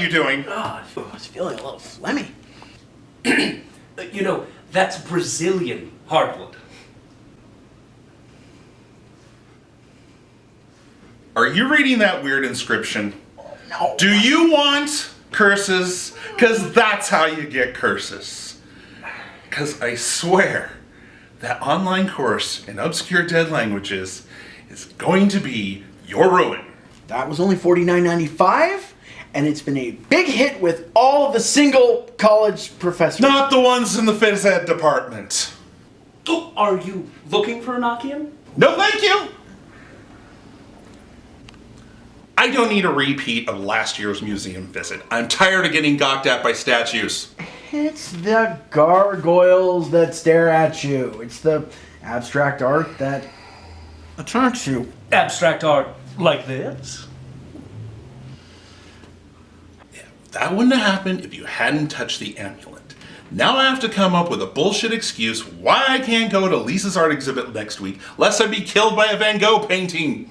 you doing? Oh, I was feeling a little phlegmy. You know, that's Brazilian hardwood. Are you reading that weird inscription? No. Do you want curses? Because that's how you get curses. Because I swear, that online course in obscure dead languages is going to be your ruin. That was only $49.95, and it's been a big hit with all of the single college professors. Not the ones in the phys ed department. Oh, are you looking for a Nokian? No, thank you. I don't need a repeat of last year's museum visit. I'm tired of getting gawked at by statues. It's the gargoyles that stare at you. It's the abstract art that attracts you. Abstract art like this? Yeah, that wouldn't have happened if you hadn't touched the amulet. Now I have to come up with a bullshit excuse why I can't go to Lisa's art exhibit next week, lest I be killed by a Van Gogh painting.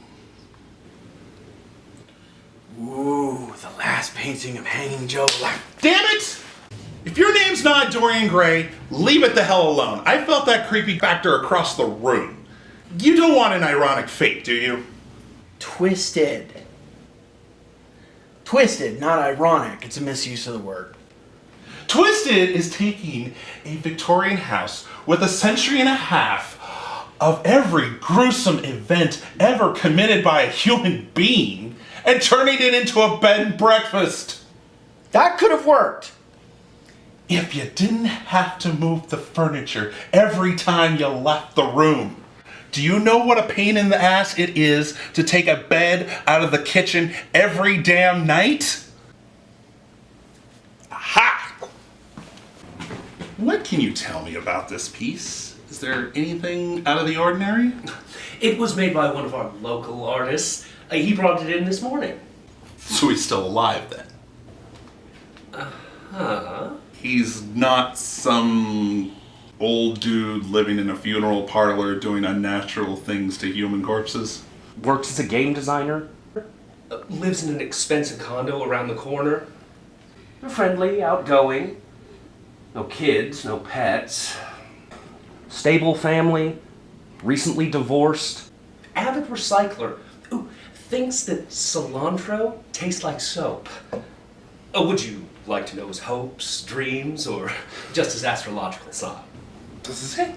Ooh, the last painting of Hanging Joe Black. Damn it! If your name's not Dorian Gray, leave it the hell alone. I felt that creepy factor across the room. You don't want an ironic fate, do you? Twisted. Twisted, not ironic. It's a misuse of the word. Twisted is taking a Victorian house with a century and a half of every gruesome event ever committed by a human being and turning it into a bed and breakfast. That could have worked. If you didn't have to move the furniture every time you left the room. Do you know what a pain in the ass it is to take a bed out of the kitchen every damn night? Aha! What can you tell me about this piece? Is there anything out of the ordinary? It was made by one of our local artists. He brought it in this morning. So he's still alive then? Uh-huh. He's not some old dude living in a funeral parlor doing unnatural things to human corpses? Works as a game designer. Lives in an expensive condo around the corner. Friendly, outgoing. No kids, no pets. Stable family. Recently divorced. Avid recycler. Ooh, thinks that cilantro tastes like soap. Would you like to know his hopes, dreams, or just his astrological sign? Does it say?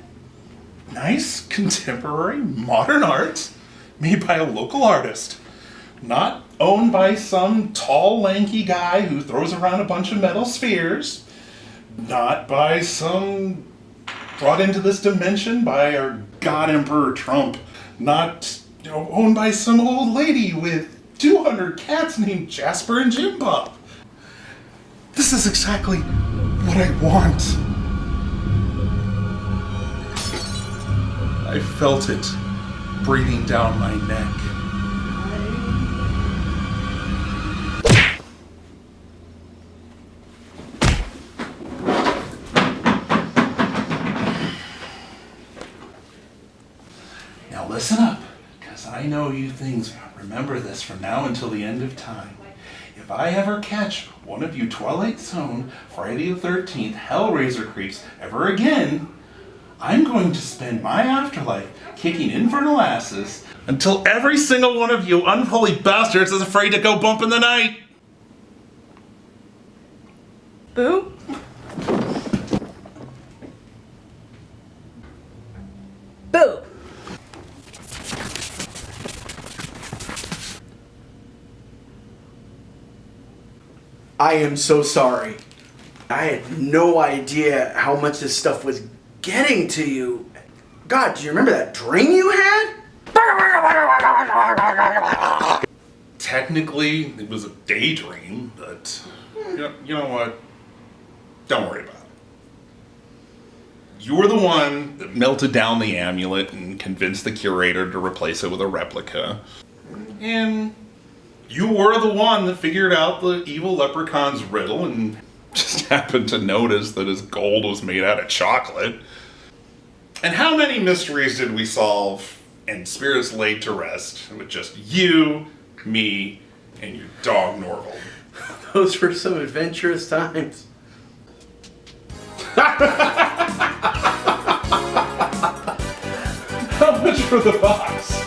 Nice, contemporary, modern art made by a local artist. Not owned by some tall, lanky guy who throws around a bunch of metal spheres. Not by some brought into this dimension by our God Emperor Trump. Not, owned by some old lady with 200 cats named Jasper and Jim Bob. This is exactly what I want. I felt it breathing down my neck. Now listen up, because I know you things remember this from now until the end of time. If I ever catch one of you Twilight Zone, Friday the 13th, Hellraiser creeps ever again, I'm going to spend my afterlife kicking infernal asses until every single one of you unholy bastards is afraid to go bump in the night. Boo? Boo! I am so sorry. I had no idea how much this stuff was getting to you. God, do you remember that dream you had? Technically, it was a daydream, but you know what? Don't worry about it. You were the one that melted down the amulet and convinced the curator to replace it with a replica. And you were the one that figured out the evil leprechaun's riddle and just happened to notice that his gold was made out of chocolate. And how many mysteries did we solve and spirits laid to rest with just you, me, and your dog Norval? Those were some adventurous times. How much for the box?